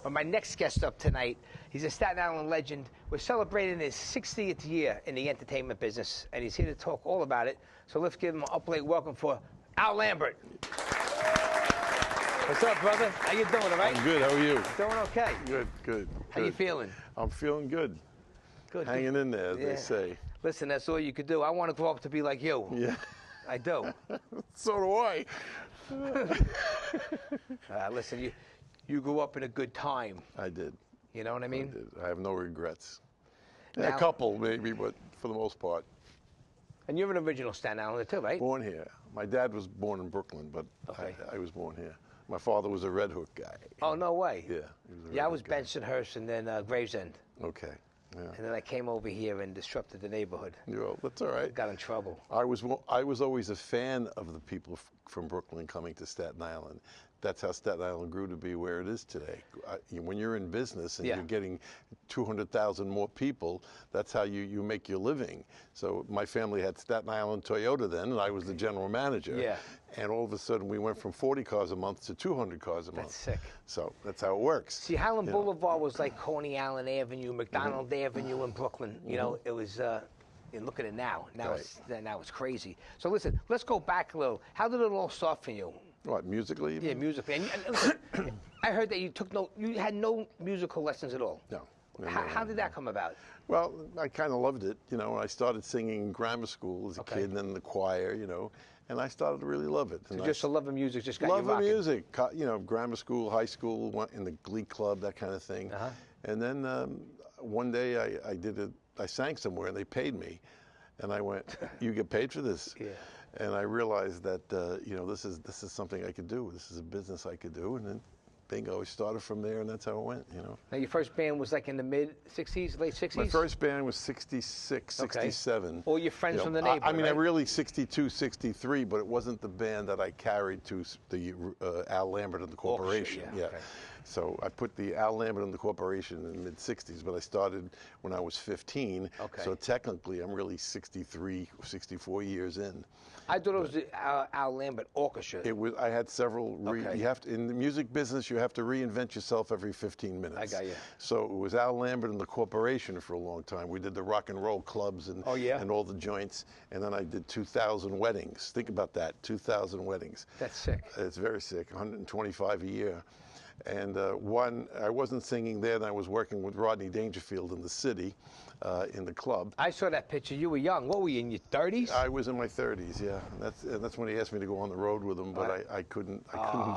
But my next guest up tonight, he's a Staten Island legend. We're celebrating his 60th year in the entertainment business, and he's here to talk all about it. So let's give him an up-late welcome for Al Lambert. What's up, brother? How you doing, all right? I'm good. How are you? Doing okay. Good. How you feeling? I'm feeling good. Good. Hanging in there, as they say. Listen, that's all you could do. I want to grow up to be like you. Yeah. I do. So do I. Listen, you grew up in a good time. I did. You know what I mean? I did. I have no regrets. Now, a couple, maybe, but for the most part. And you're an original Staten Islander, too, right? Born here. My dad was born in Brooklyn, but okay. I was born here. My father was a Red Hook guy. Oh, no way. Yeah. I was Bensonhurst and then Gravesend. Okay. Yeah. And then I came over here and disrupted the neighborhood. Well, that's all right. Got in trouble. I was always a fan of the people from Brooklyn coming to Staten Island. That's how Staten Island grew to be where it is today. When you're in business and you're getting 200,000 more people, that's how you make your living. So my family had Staten Island Toyota then, and I was the general manager. Yeah. And all of a sudden, we went from 40 cars a month to 200 cars a month. That's sick. So that's how it works. See, Highland Boulevard was like Coney Island Avenue, McDonald Avenue in Brooklyn. You know, it was. And look at it now. Now it's crazy. So listen, let's go back a little. How did it all start for you? What, musically? Yeah, musically. And listen, I heard that you had no musical lessons at all. No. How did that come about? Well, I kind of loved it. You know, I started singing in grammar school as a kid, and then the choir. You know, and I started to really love it. So just the love of music just got you rocking. Love of music. You know, grammar school, high school, went in the glee club, that kind of thing. And then one day I sang somewhere and they paid me, and I went, "You get paid for this?" Yeah. And I realized that you know, this is something I could do. This is a business I could do, and then bingo, we started from there, and that's how it went. You know. Now your first band was like in the mid '60s, late '60s. My first band was '66, '67. All your friends from the neighborhood. I mean, I really '62, '63, but it wasn't the band that I carried to the Al Lambert and the Corporation. Yeah. Okay. So I put the Al Lambert and the Corporation in the mid-'60s, but I started when I was 15. Okay. So technically, I'm really 63, 64 years in. I thought it was the Al Lambert Orchestra. It was. I had several. You have to, in the music business, you have to reinvent yourself every 15 minutes. I got you. So it was Al Lambert and the Corporation for a long time. We did the rock and roll clubs and and all the joints, and then I did 2,000 weddings. Think about that, 2,000 weddings. That's sick. It's very sick. 125 a year. And I wasn't singing there, and I was working with Rodney Dangerfield in the city, in the club. I saw that picture. You were young. What were you, in your 30s? I was in my 30s, yeah. And that's when he asked me to go on the road with him, but I couldn't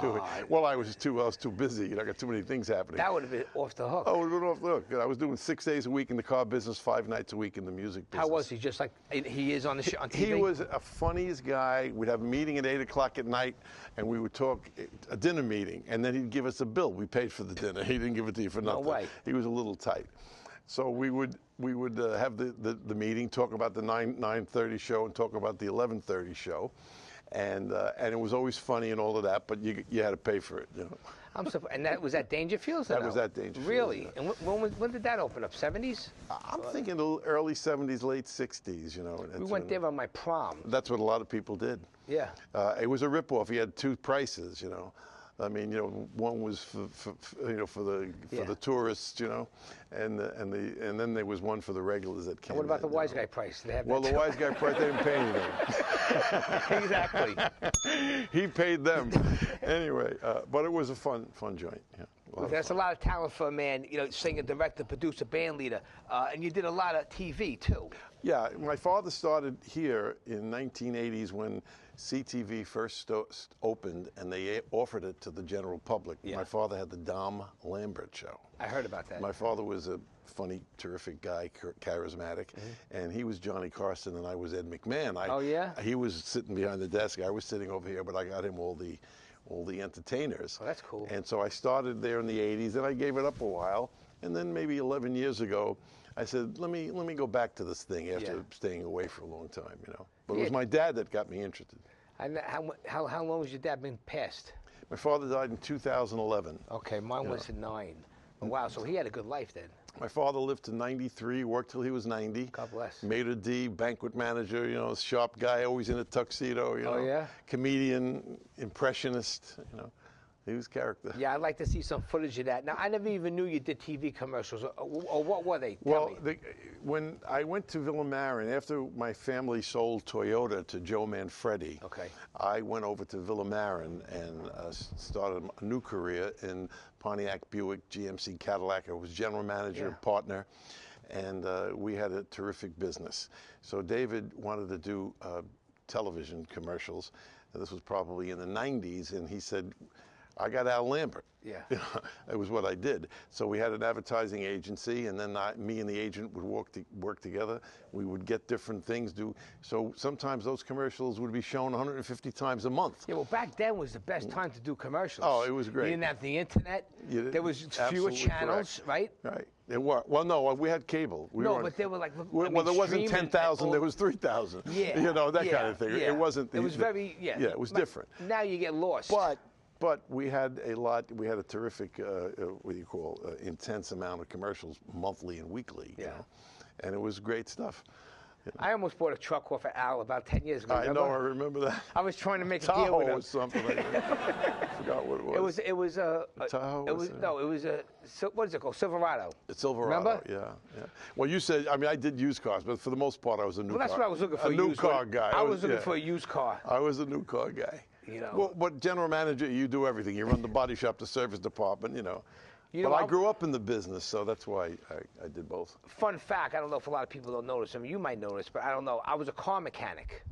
do it. Well, I was too busy. You know, I got too many things happening. That would have been off the hook. Oh, it would have been off the hook. I was doing 6 days a week in the car business, 5 nights a week in the music business. How was he? Just like he is on the show, on TV? He was a funniest guy. We'd have a meeting at 8 o'clock at night, and we would talk, a dinner meeting, and then he'd give us a bill. We paid for the dinner. He didn't give it to you for nothing. No way. He was a little tight. So we would have the meeting, talk about the 9:30 show, and talk about the 11:30 show, and it was always funny and all of that. But you had to pay for it, you know. I'm surprised. And that was at Dangerfield's? That was at Dangerfield's. Really? Yeah. And when did that open up? 70s? I'm thinking the early 70s, late 60s. You know. We went there on my prom. That's what a lot of people did. Yeah. It was a ripoff. He had 2 prices, you know. I mean, you know, one was for the tourists, you know, and then there was one for the regulars that came. And what about the wise guy price? They have well, the wise guy price, they didn't pay anything. Exactly. He paid them anyway, but it was a fun joint. Yeah. That's a lot of talent for a man, you know, singer, director, producer, band leader, and you did a lot of TV too. Yeah, my father started here in 1980s when CTV first opened, and they offered it to the general public. Yeah. My father had the Dom Lambert show. I heard about that. My father was a funny, terrific guy, charismatic, and he was Johnny Carson, and I was Ed McMahon. Oh yeah. He was sitting behind the desk. I was sitting over here, but I got him all the entertainers. Oh, that's cool. And so I started there in the 80s, and I gave it up a while, and then maybe 11 years ago, I said, let me go back to this thing after staying away for a long time, you know. But it was my dad that got me interested. And how long has your dad been passed? My father died in 2011. Okay, mine was in 9. Oh, wow, so he had a good life then. My father lived to 93, worked till he was 90. God bless. Maitre d', banquet manager, you know, sharp guy, always in a tuxedo, you know. Oh, yeah? Comedian, impressionist, you know. He was character. Yeah, I'd like to see some footage of that. Now, I never even knew you did TV commercials. Or what were they? Tell me. When I went to Villa Marin, after my family sold Toyota to Joe Manfredi, Okay. I went over to Villa Marin and started a new career in Pontiac, Buick, GMC, Cadillac. I was general manager, partner, and we had a terrific business. So David wanted to do television commercials. This was probably in the 90s, and he said, I got Al Lambert. Yeah. It was what I did. So we had an advertising agency, and then me and the agent would work together. We would get different things. So sometimes those commercials would be shown 150 times a month. Yeah, well, back then was the best time to do commercials. Oh, it was great. You didn't have the internet. There was fewer channels, right? Right. It was. Well, no, we had cable. But they were like, well, there wasn't 10,000. There was 3,000. Yeah. You know, that kind of thing. Yeah. It wasn't. It was very. Yeah. Yeah, it was different. Now you get lost. But we had a lot. We had a terrific, what do you call, intense amount of commercials monthly and weekly. You know? And it was great stuff. I almost bought a truck off of Al about 10 years ago. I know, I remember that. I was trying to make a deal with him. Tahoe or something like that. I forgot what it was. It was a Tahoe. It was a what is it called? Silverado. It's Silverado. Remember? Yeah. Well, you said, I mean, I did used cars, but for the most part, I was a new car. Well, that's what I was looking for. A new car guy. I was looking for a used car. I was a new car guy. You know. Well, but general manager, you do everything. You run the body shop, the service department, you know. But I grew up in the business, so that's why I did both. Fun fact, I don't know if a lot of people don't notice. I mean, you might notice, but I don't know. I was a car mechanic.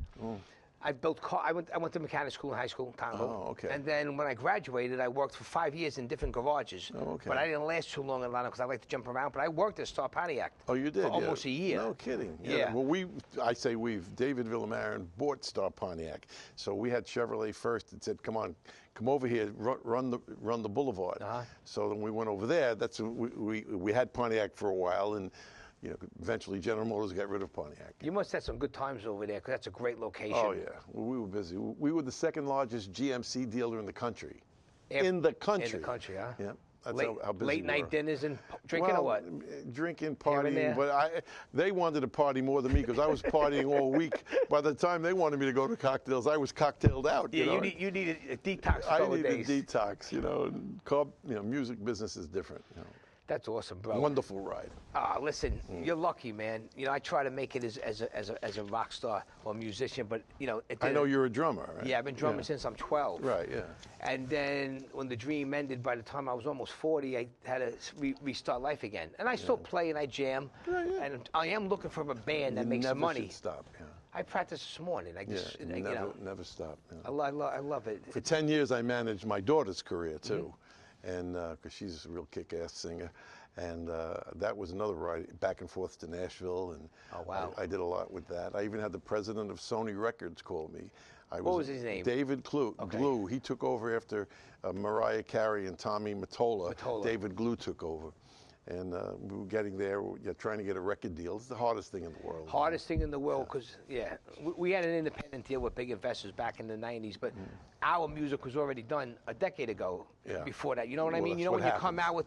I built car. I went to mechanic school in high school, Tahoe. Oh, okay. And then when I graduated, I worked for 5 years in different garages. Oh, okay. But I didn't last too long in Atlanta because I like to jump around. But I worked at Star Pontiac. Oh, you did? For almost a year. No kidding. Yeah. Well, David Villamarin bought Star Pontiac. So we had Chevrolet first and said, come over here, run the boulevard. So then we went over there. We had Pontiac for a while, and you know, eventually General Motors got rid of Pontiac. You must have some good times over there because that's a great location. Oh, yeah. Well, we were busy. We were the second largest GMC dealer in the country. In the country. In the country, huh? Yeah. That's how busy late we night were. dinners and drinking or what? Drinking, partying. But they wanted to party more than me because I was partying all week. By the time they wanted me to go to cocktails, I was cocktailed out. Yeah, you needed a detox for a couple of days. I needed a detox, you know. Music business is different. You know. That's awesome, bro. Wonderful ride. Listen, you're lucky, man. You know, I try to make it as a rock star or musician, but you know, I know you're a drummer, right? Yeah, I've been drumming since I'm 12. Right, yeah. And then when the dream ended, by the time I was almost 40, I had to restart life again. And I still play and I jam. Yeah. And I am looking for a band that makes money. Never should stop. Yeah. I practiced this morning. I just, never stop. Yeah. I love it. For 10 years, I managed my daughter's career too. And because she's a real kick-ass singer, and that was another ride back and forth to Nashville, and oh, wow. I did a lot with that. I even had the president of Sony Records call me. What was his name? David Glue. He took over after Mariah Carey and Tommy Mottola. David Glue took over. And we were getting there, trying to get a record deal. It's the hardest thing in the world. Hardest thing in the world, because, we had an independent deal with big investors back in the 90s, but our music was already done a decade ago before that. You know what I mean? You know, when you come out with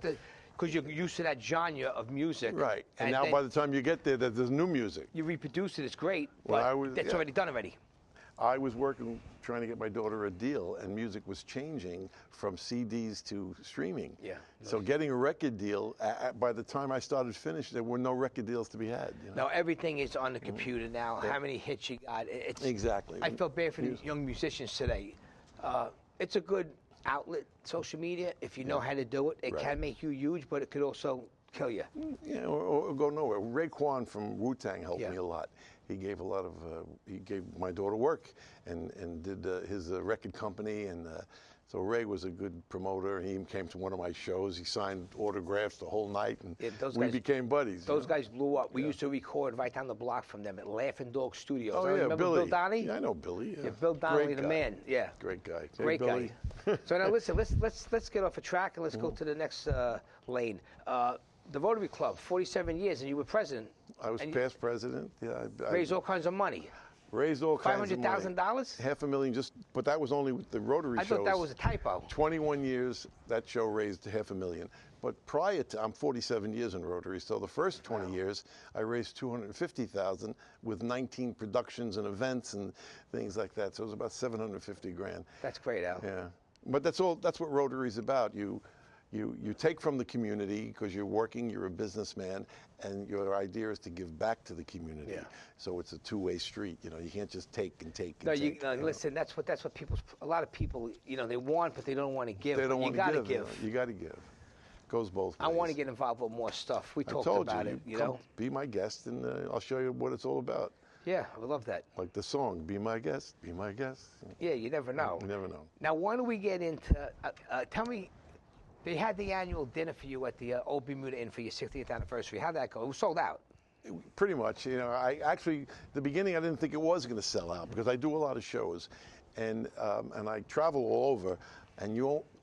because you're used to that genre of music. Right. And now by the time you get there, there's new music. You reproduce it, it's great, but that's already done already. I was working, trying to get my daughter a deal, and music was changing from CDs to streaming. Yeah. So getting a record deal, by the time I started finished, there were no record deals to be had. You know? Now everything is on the computer now. How many hits you got? Exactly. I felt bad for the young musicians today. It's a good outlet, social media. If you know how to do it, it can make you huge, but it could also kill you. Yeah, or go nowhere. Raekwon from Wu-Tang helped me a lot. He gave he gave my daughter work and did his record company, and so Ray was a good promoter. He came to one of my shows. He signed autographs the whole night, and we became buddies. Those guys blew up. We used to record right down the block from them at Laughing Dog Studios. Oh, remember Billy. Bill Donnie? Yeah, I know Billy. Yeah, Bill Donnie, the man. Yeah, great guy. Great guy. So now listen, let's get off a track and let's go to the next lane. The Rotary Club, 47 years, and you were president. I was past president. Yeah, raised all kinds of money. Raised all kinds of money. $500,000? $500,000, but that was only with the Rotary shows. I thought that was a typo. 21 years, that show raised $500,000. But prior to, I'm 47 years in Rotary, so the first 20 years, I raised $250,000 with 19 productions and events and things like that. So it was about $750,000. That's great, Al. Yeah. But that's all. That's what Rotary's about. You take from the community because you're working. You're a businessman, and your idea is to give back to the community. Yeah. So it's a two-way street. You know, you can't just take and take. And No, take, listen. That's what a lot of people. You know, they want, but they don't want to give. They don't want to give. give. You got to give. Goes both ways. I want to get involved with more stuff. We talked about it. You come know, be my guest, and I'll show you what it's all about. Yeah, I would love that. Like the song, "Be My Guest, Be My Guest." Yeah, you never know. You never know. Now, why don't we get into? Tell me, they had the annual dinner for you at the Old Bermuda Inn for your 60th anniversary. How'd that go? It was sold out. Pretty much. You know, I actually, the beginning, I didn't think it was going to sell out because I do a lot of shows, and I travel all over, and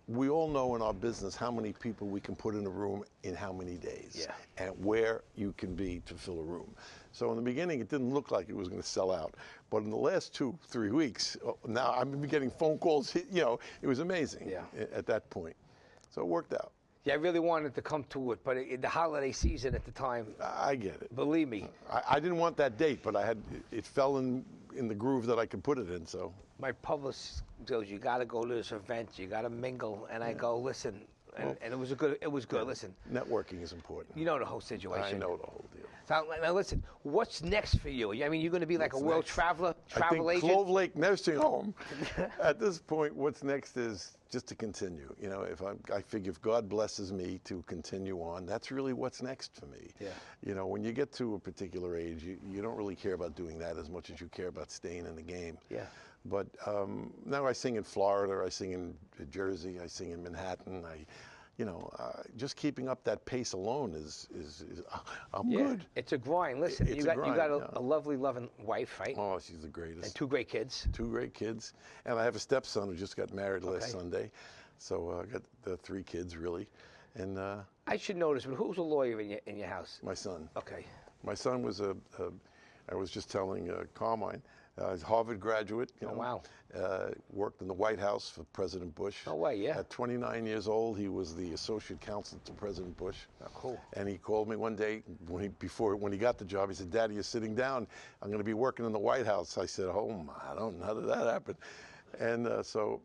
we all know in our business how many people we can put in a room in how many days, and where you can be to fill a room. So in the beginning, it didn't look like it was going to sell out, but in the last 2-3 weeks, now I've been getting phone calls. You know, it was amazing at that point. So it worked out. Yeah, I really wanted to come to it, but the holiday season at the time. I get it. Believe me. I didn't want that date, but it fell in the groove that I could put it in. So my publicist goes, "You got to go to this event. You got to mingle." And I go, "Listen," and it was good. Yeah. Listen, networking is important. You know the whole situation. I know the whole deal. So now listen, what's next for you? I mean, you're going to be like a world travel agent? Clove Lake Nursing Home. At this point, what's next is just to continue. You know, I figure if God blesses me to continue on, that's really what's next for me. Yeah. You know, when you get to a particular age, you don't really care about doing that as much as you care about staying in the game. Yeah. But now I sing in Florida, I sing in Jersey, I sing in Manhattan. Just keeping up that pace alone is I'm good. It's a grind. Listen, you got a lovely, loving wife, right? Oh, she's the greatest. And 2 great kids. 2 great kids, and I have a stepson who just got married last Sunday, so I got the 3 kids really, and I should notice, but who's a lawyer in your house? My son. Okay. My son was I was just telling Carmine. He's a Harvard graduate. Oh, wow. Worked in the White House for President Bush. No way, yeah. At 29 years old, he was the associate counsel to President Bush. Oh, cool. And he called me one day when he got the job. He said, "Daddy, you're sitting down. I'm going to be working in the White House." I said, "Oh, I don't know how did that happen?" And so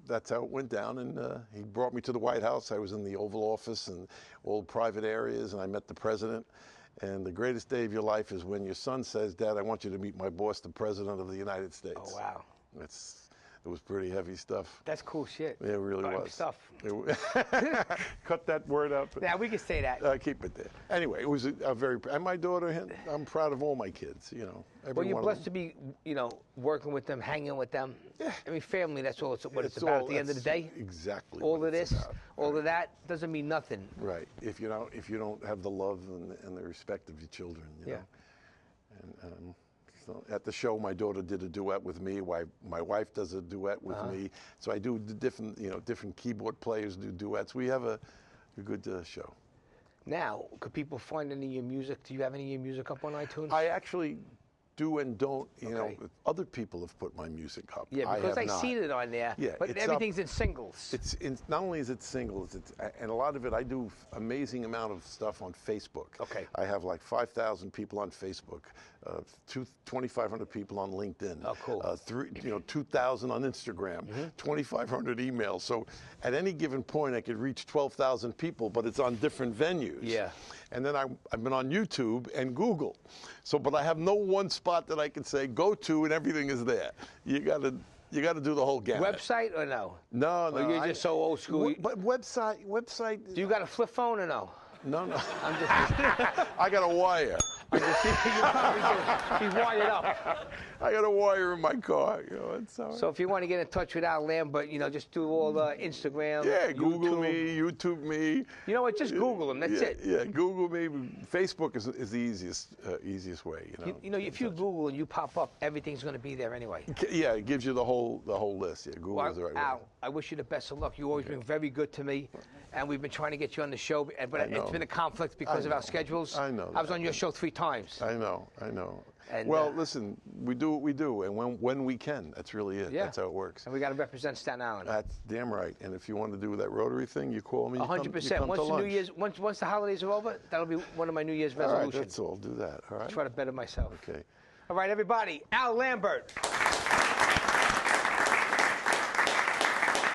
that's how it went down. And he brought me to the White House. I was in the Oval Office and all private areas, and I met the president. And the greatest day of your life is when your son says, "Dad, I want you to meet my boss, the President of the United States." Oh, wow. It was pretty heavy stuff. That's cool shit. Yeah, it really was. Stuff. Cut that word up. Yeah, we can say that. Keep it there. Anyway, it was a very, and my daughter, I'm proud of all my kids, you know. Well, you're blessed to be, working with them, hanging with them. Yeah. I mean, family, that's all what it's about at the end of the day. Exactly. All of this, all of that doesn't mean nothing. Right. If you don't have the love and the respect of your children, you know. And so at the show, my daughter did a duet with me. My wife does a duet with me. So I do different keyboard players do duets. We have a good show. Now, could people find any of your music? Do you have any of your music up on iTunes? I actually do and don't. You know, other people have put my music up. Yeah, because I seen it on there. Yeah, but everything's in singles. It's not only is it singles, and a lot of it I do amazing amount of stuff on Facebook. Okay. I have like 5,000 people on Facebook, 2,500 people on LinkedIn. Oh, cool. 2,000 on Instagram, 2,500 emails. So at any given point, I could reach 12,000 people, but it's on different venues. Yeah. And then I've been on YouTube and Google. But I have no one spot that I can say go to and everything is there. You got to do the whole gamut. Website or no? No. Or you're just so old school. But website. Do you got a flip phone or no? No. I'm just. I got a wire. You probably do. He's wired up. I got a wire in my car. It's all right. So if you want to get in touch with Al Lambert, just do all the Instagram. Yeah, Google me, YouTube me. You know what? Just Google him. That's it. Yeah, Google me. Facebook is the easiest way. If you Google and you pop up, everything's going to be there anyway. Yeah, it gives you the whole list. Yeah, Google is the right Al, way. I wish you the best of luck. You've always been very good to me, and we've been trying to get you on the show, but it's been a conflict because of our schedules. I know. I was on your show 3 times. I know. And, listen, we do what we do, and when we can, that's really it. Yeah. That's how it works. And we got to represent Staten Island. That's damn right. And if you want to do that Rotary thing, you call me. 100%. Once the holidays are over, that'll be one of my New Year's resolutions. All right, that's all. Do that. All right. Try to better myself. Okay. All right, everybody. Al Lambert.